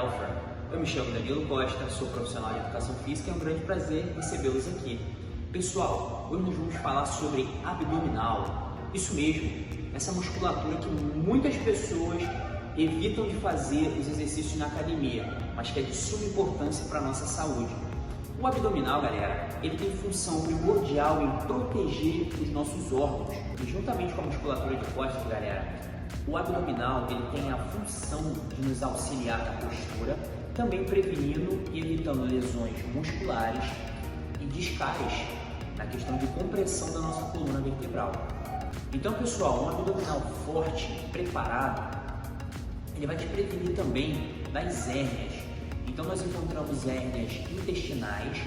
Healthier. Eu me chamo Danilo Costa, sou profissional de educação física e é um grande prazer recebê-los aqui. Pessoal, hoje nós vamos falar sobre abdominal. Isso mesmo, essa musculatura que muitas pessoas evitam de fazer os exercícios na academia, mas que é de suma importância para a nossa saúde. O abdominal, galera, ele tem função primordial em proteger os nossos órgãos. E juntamente com a musculatura de costas, galera, o abdominal ele tem a função de nos auxiliar na postura, também prevenindo e evitando lesões musculares e discais na questão de compressão da nossa coluna vertebral. Então, pessoal, um abdominal forte, preparado, ele vai te prevenir também das hérnias. Então, nós encontramos hérnias intestinais,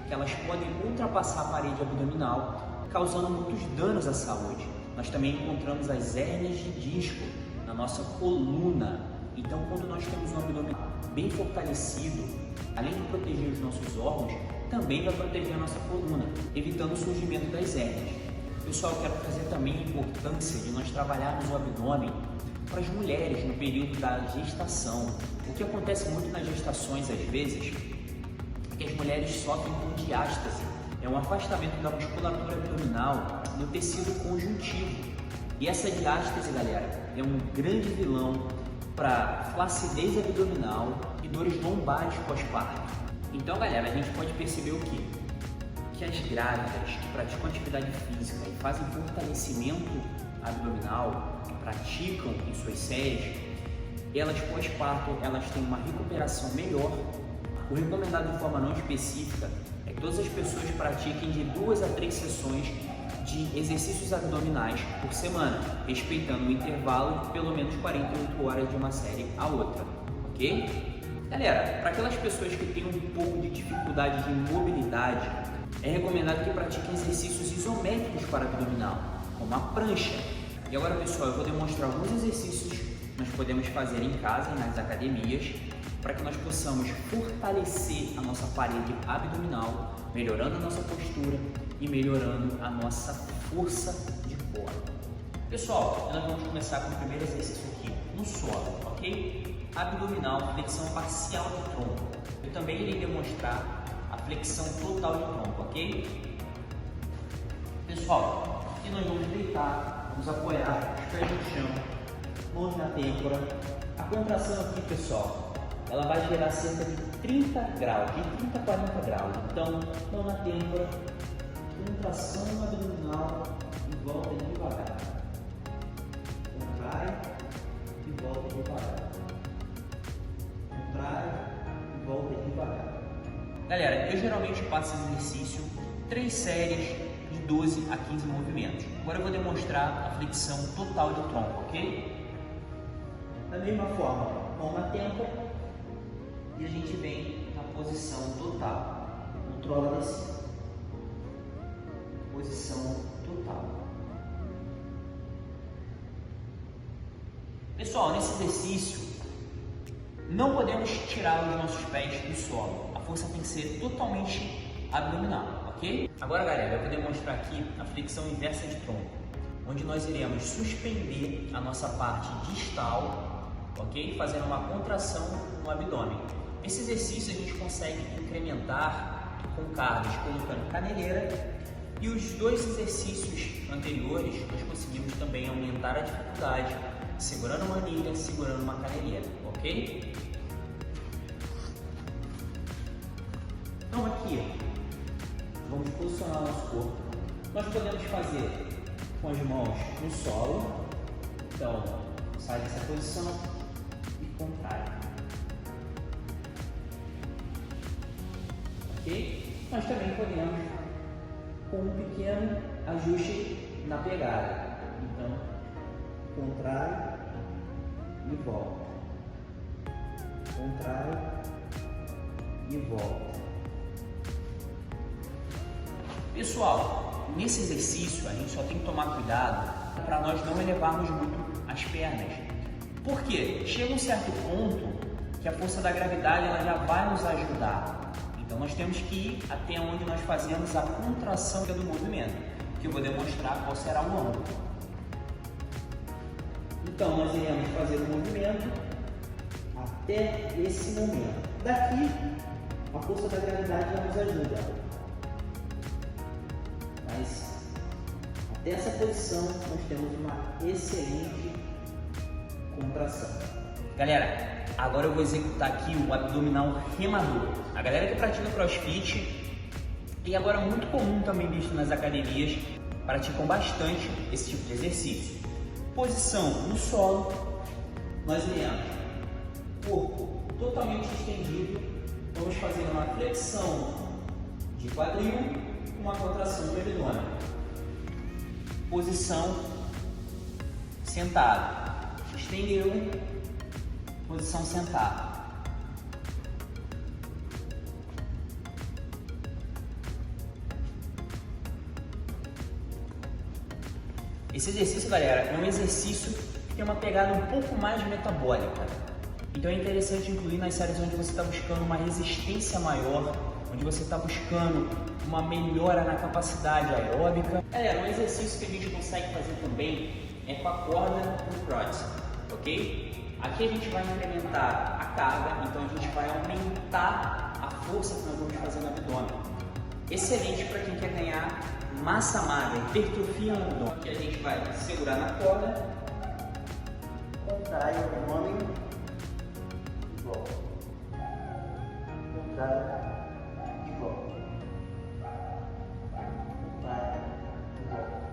que elas podem ultrapassar a parede abdominal, causando muitos danos à saúde. Nós também encontramos as hérnias de disco na nossa coluna. Então, quando nós temos um abdominal bem fortalecido, além de proteger os nossos órgãos, também vai proteger a nossa coluna, evitando o surgimento das hérnias. Pessoal, eu quero trazer também a importância de nós trabalharmos o abdômen para as mulheres no período da gestação. O que acontece muito nas gestações, às vezes, é que as mulheres sofrem com diástase. É um afastamento da musculatura abdominal no tecido conjuntivo. E essa diástase, galera, é um grande vilão para flacidez abdominal e dores lombares pós-parto. Então, galera, a gente pode perceber o quê? Que as grávidas que praticam atividade física e fazem fortalecimento abdominal, que praticam em suas séries, elas pós-parto, elas têm uma recuperação melhor. O recomendado de forma não específica é que todas as pessoas pratiquem de 2 a 3 sessões de exercícios abdominais por semana, respeitando o intervalo de pelo menos 48 horas de uma série a outra, ok? Galera, para aquelas pessoas que têm um pouco de dificuldade de mobilidade, é recomendado que pratiquem exercícios isométricos para abdominal, como a prancha. E agora, pessoal, eu vou demonstrar alguns exercícios que nós podemos fazer em casa e nas academias para que nós possamos fortalecer a nossa parede abdominal, melhorando a nossa postura e melhorando a nossa força de core. Pessoal, nós vamos começar com o primeiro exercício aqui, no solo, ok? Abdominal, flexão parcial de tronco. Eu também irei demonstrar a flexão total de tronco, ok? Pessoal, aqui nós vamos deitar, vamos apoiar os pés no chão, mãos na têmpora. A contração aqui, pessoal, ela vai gerar cerca de 30 graus, de 30 a 40 graus. Então, mão na têmpora, contração abdominal e volta devagar. Contrai e volta devagar. Contrai e volta devagar. Galera, eu geralmente faço esse exercício 3 séries de 12 a 15 movimentos. Agora eu vou demonstrar a flexão total de tronco, ok? Da mesma forma, mão na têmpora e a gente vem na posição total. Controla descida. Posição total. Pessoal, nesse exercício não podemos tirar os nossos pés do solo. A força tem que ser totalmente abdominal, ok? Agora, galera, eu vou demonstrar aqui a flexão inversa de tronco, onde nós iremos suspender a nossa parte distal, ok? Fazendo uma contração no abdômen. Esse exercício a gente consegue incrementar com cargas colocando caneleira. E os 2 exercícios anteriores, nós conseguimos também aumentar a dificuldade, segurando uma anilha, segurando uma caneleira, ok? Então aqui, vamos posicionar nosso corpo. Nós podemos fazer com as mãos no solo. Então, sai dessa posição e contrai. Ok? Nós também podemos com um pequeno ajuste na pegada. Então, contrai e volta. Contrai e volta. Pessoal, nesse exercício a gente só tem que tomar cuidado para nós não elevarmos muito as pernas. Por quê? Chega um certo ponto que a força da gravidade ela já vai nos ajudar. Então nós temos que ir até onde nós fazemos a contração do movimento, que eu vou demonstrar qual será o ângulo. Então nós iremos fazer o movimento até esse momento. Daqui, a força da gravidade já nos ajuda. Mas até essa posição nós temos uma excelente contração. Galera, agora eu vou executar aqui o abdominal remador. A galera que pratica CrossFit, e agora muito comum também visto nas academias, praticam bastante esse tipo de exercício. Posição no solo, nós iremos corpo totalmente estendido, vamos fazer uma flexão de quadril com uma contração do abdômen. Posição sentado, estendeu, posição sentado. Esse exercício, galera, é um exercício que tem uma pegada um pouco mais metabólica. Então é interessante incluir nas séries onde você está buscando uma resistência maior, onde você está buscando uma melhora na capacidade aeróbica. Galera, um exercício que a gente consegue fazer também é com a corda no cross, ok? Aqui a gente vai incrementar a carga, então a gente vai aumentar a força que nós vamos fazer no abdômen. Excelente para quem quer ganhar massa magra, hipertrofia no abdômen. Aqui a gente vai segurar na corda, contrai o abdômen e volta. Contrai e volta. Contrai e volta.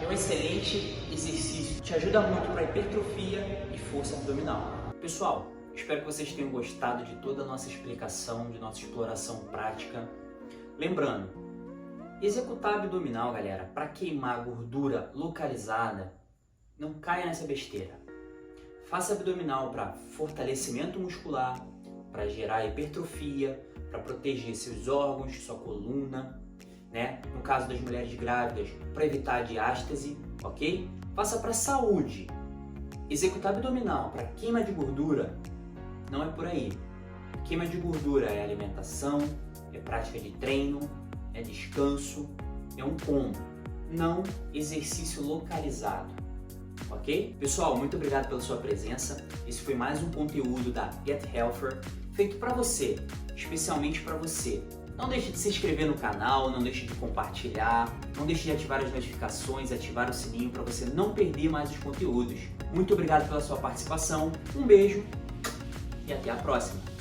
É um excelente exercício, te ajuda muito para hipertrofia e força abdominal. Pessoal, espero que vocês tenham gostado de toda a nossa explicação, de nossa exploração prática. Lembrando, executar abdominal, galera, para queimar gordura localizada, não caia nessa besteira. Faça abdominal para fortalecimento muscular, para gerar hipertrofia, para proteger seus órgãos, sua coluna, né? No caso das mulheres grávidas, para evitar diástase, ok? Faça para saúde. Executar abdominal para queima de gordura não é por aí. Queima de gordura é alimentação, é prática de treino, é descanso, é um combo, não exercício localizado, ok? Pessoal, muito obrigado pela sua presença. Esse foi mais um conteúdo da Get Healthier, feito para você, especialmente para você. Não deixe de se inscrever no canal, não deixe de compartilhar, não deixe de ativar as notificações, ativar o sininho para você não perder mais os conteúdos. Muito obrigado pela sua participação, um beijo e até a próxima!